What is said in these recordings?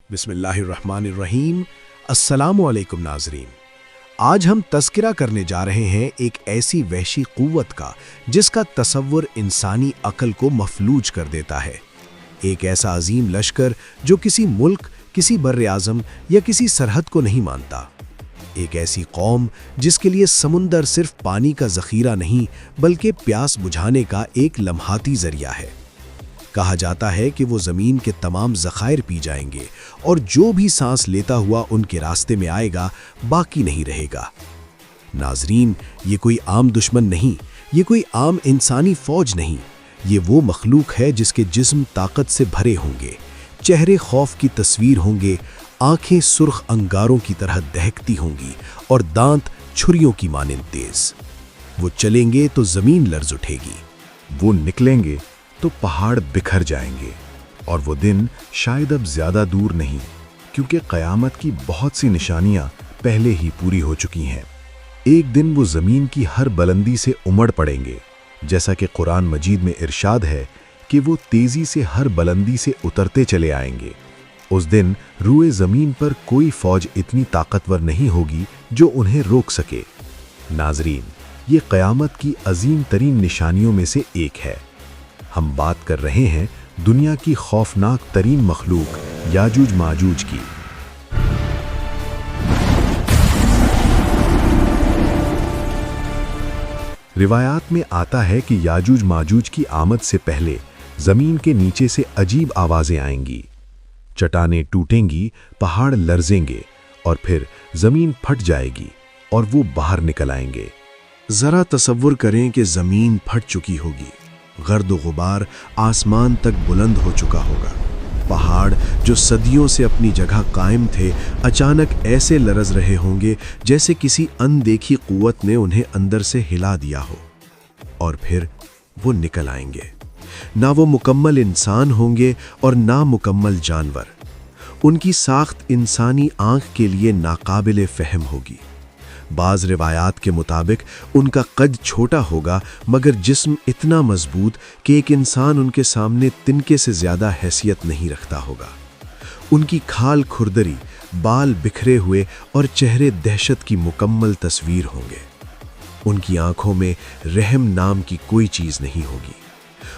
بسم اللہ الرحمن الرحیم۔ السلام علیکم ناظرین، آج ہم تذکرہ کرنے جا رہے ہیں ایک ایسی وحشی قوت کا جس کا تصور انسانی عقل کو مفلوج کر دیتا ہے۔ ایک ایسا عظیم لشکر جو کسی ملک، کسی بر اعظم یا کسی سرحد کو نہیں مانتا۔ ایک ایسی قوم جس کے لیے سمندر صرف پانی کا ذخیرہ نہیں بلکہ پیاس بجھانے کا ایک لمحاتی ذریعہ ہے۔ کہا جاتا ہے کہ وہ زمین کے تمام ذخائر پی جائیں گے اور جو بھی سانس لیتا ہوا ان کے راستے میں آئے گا باقی نہیں رہے گا۔ ناظرین، یہ کوئی عام دشمن نہیں، یہ کوئی عام انسانی فوج نہیں، یہ وہ مخلوق ہے جس کے جسم طاقت سے بھرے ہوں گے، چہرے خوف کی تصویر ہوں گے، آنکھیں سرخ انگاروں کی طرح دہکتی ہوں گی اور دانت چھریوں کی مانند تیز۔ وہ چلیں گے تو زمین لرز اٹھے گی، وہ نکلیں گے تو پہاڑ بکھر جائیں گے، اور وہ دن شاید اب زیادہ دور نہیں، کیونکہ قیامت کی بہت سی نشانیاں پہلے ہی پوری ہو چکی ہیں۔ ایک دن وہ زمین کی ہر بلندی سے امڑ پڑیں گے، جیسا کہ قرآن مجید میں ارشاد ہے کہ وہ تیزی سے ہر بلندی سے اترتے چلے آئیں گے۔ اس دن روئے زمین پر کوئی فوج اتنی طاقتور نہیں ہوگی جو انہیں روک سکے۔ ناظرین، یہ قیامت کی عظیم ترین نشانیوں میں سے ایک ہے۔ ہم بات کر رہے ہیں دنیا کی خوفناک ترین مخلوق یاجوج ماجوج کی۔ روایات میں آتا ہے کہ یاجوج ماجوج کی آمد سے پہلے زمین کے نیچے سے عجیب آوازیں آئیں گی، چٹانیں ٹوٹیں گی، پہاڑ لرزیں گے اور پھر زمین پھٹ جائے گی اور وہ باہر نکل آئیں گے۔ ذرا تصور کریں کہ زمین پھٹ چکی ہوگی، گرد و غبار آسمان تک بلند ہو چکا ہوگا، پہاڑ جو صدیوں سے اپنی جگہ قائم تھے اچانک ایسے لرز رہے ہوں گے جیسے کسی اندیکھی قوت نے انہیں اندر سے ہلا دیا ہو، اور پھر وہ نکل آئیں گے۔ نہ وہ مکمل انسان ہوں گے اور نہ مکمل جانور۔ ان کی ساخت انسانی آنکھ کے لیے ناقابل فہم ہوگی۔ بعض روایات کے مطابق ان کا قد چھوٹا ہوگا مگر جسم اتنا مضبوط کہ ایک انسان ان کے سامنے تنکے سے زیادہ حیثیت نہیں رکھتا ہوگا۔ ان کی کھال کھردری، بال بکھرے ہوئے اور چہرے دہشت کی مکمل تصویر ہوں گے۔ ان کی آنکھوں میں رحم نام کی کوئی چیز نہیں ہوگی۔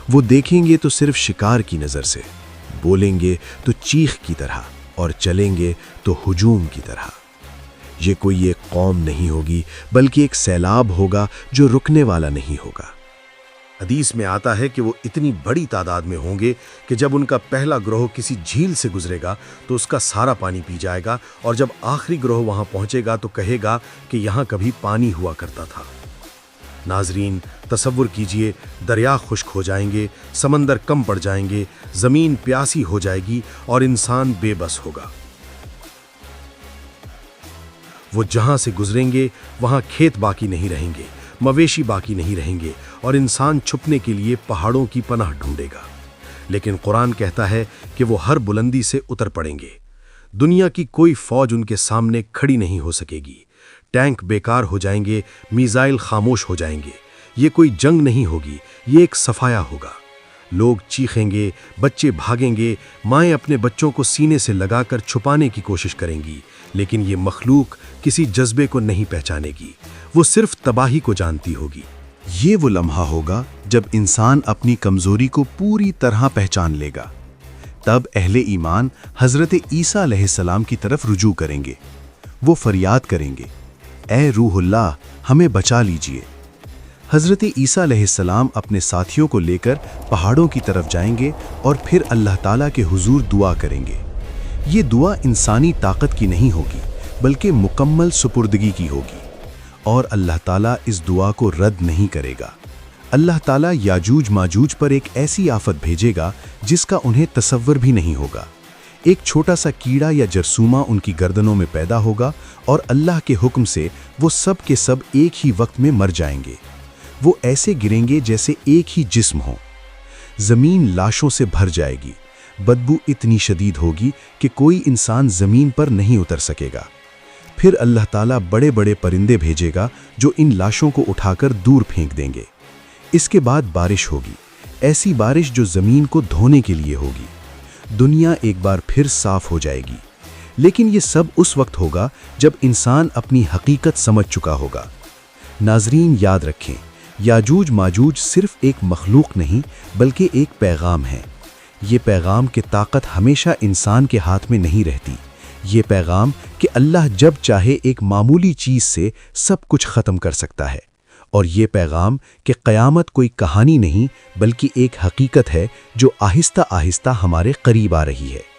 وہ دیکھیں گے تو صرف شکار کی نظر سے، بولیں گے تو چیخ کی طرح اور چلیں گے تو ہجوم کی طرح۔ یہ کوئی ایک قوم نہیں ہوگی بلکہ ایک سیلاب ہوگا جو رکنے والا نہیں ہوگا۔ حدیث میں آتا ہے کہ وہ اتنی بڑی تعداد میں ہوں گے کہ جب ان کا پہلا گروہ کسی جھیل سے گزرے گا تو اس کا سارا پانی پی جائے گا، اور جب آخری گروہ وہاں پہنچے گا تو کہے گا کہ یہاں کبھی پانی ہوا کرتا تھا۔ ناظرین، تصور کیجئے، دریا خشک ہو جائیں گے، سمندر کم پڑ جائیں گے، زمین پیاسی ہو جائے گی اور انسان بے بس ہوگا۔ وہ جہاں سے گزریں گے وہاں کھیت باقی نہیں رہیں گے، مویشی باقی نہیں رہیں گے، اور انسان چھپنے کے لیے پہاڑوں کی پناہ ڈھونڈے گا۔ لیکن قرآن کہتا ہے کہ وہ ہر بلندی سے اتر پڑیں گے۔ دنیا کی کوئی فوج ان کے سامنے کھڑی نہیں ہو سکے گی۔ ٹینک بیکار ہو جائیں گے، میزائل خاموش ہو جائیں گے۔ یہ کوئی جنگ نہیں ہوگی، یہ ایک صفایا ہوگا۔ لوگ چیخیں گے، بچے بھاگیں گے، مائیں اپنے بچوں کو سینے سے لگا کر چھپانے کی کوشش کریں گی، لیکن یہ مخلوق کسی جذبے کو نہیں پہچانے گی، وہ صرف تباہی کو جانتی ہوگی۔ یہ وہ لمحہ ہوگا جب انسان اپنی کمزوری کو پوری طرح پہچان لے گا۔ تب اہل ایمان حضرت عیسیٰ علیہ السلام کی طرف رجوع کریں گے۔ وہ فریاد کریں گے، اے روح اللہ، ہمیں بچا لیجئے۔ حضرت عیسیٰ علیہ السلام اپنے ساتھیوں کو لے کر پہاڑوں کی طرف جائیں گے اور پھر اللہ تعالیٰ کے حضور دعا کریں گے۔ یہ دعا انسانی طاقت کی نہیں ہوگی بلکہ مکمل سپردگی کی ہوگی، اور اللہ تعالیٰ اس دعا کو رد نہیں کرے گا۔ اللہ تعالیٰ یاجوج ماجوج پر ایک ایسی آفت بھیجے گا جس کا انہیں تصور بھی نہیں ہوگا۔ ایک چھوٹا سا کیڑا یا جرثومہ ان کی گردنوں میں پیدا ہوگا اور اللہ کے حکم سے وہ سب کے سب ایک ہی وقت میں مر جائیں گے۔ وہ ایسے گریں گے جیسے ایک ہی جسم ہو۔ زمین لاشوں سے بھر جائے گی، بدبو اتنی شدید ہوگی کہ کوئی انسان زمین پر نہیں اتر سکے گا۔ پھر اللہ تعالیٰ بڑے بڑے پرندے بھیجے گا جو ان لاشوں کو اٹھا کر دور پھینک دیں گے۔ اس کے بعد بارش ہوگی، ایسی بارش جو زمین کو دھونے کے لیے ہوگی۔ دنیا ایک بار پھر صاف ہو جائے گی۔ لیکن یہ سب اس وقت ہوگا جب انسان اپنی حقیقت سمجھ چکا ہوگا۔ ناظرین یاد رکھیں، یاجوج ماجوج صرف ایک مخلوق نہیں بلکہ ایک پیغام ہے۔ یہ پیغام کہ طاقت ہمیشہ انسان کے ہاتھ میں نہیں رہتی۔ یہ پیغام کہ اللہ جب چاہے ایک معمولی چیز سے سب کچھ ختم کر سکتا ہے۔ اور یہ پیغام کہ قیامت کوئی کہانی نہیں بلکہ ایک حقیقت ہے جو آہستہ آہستہ ہمارے قریب آ رہی ہے۔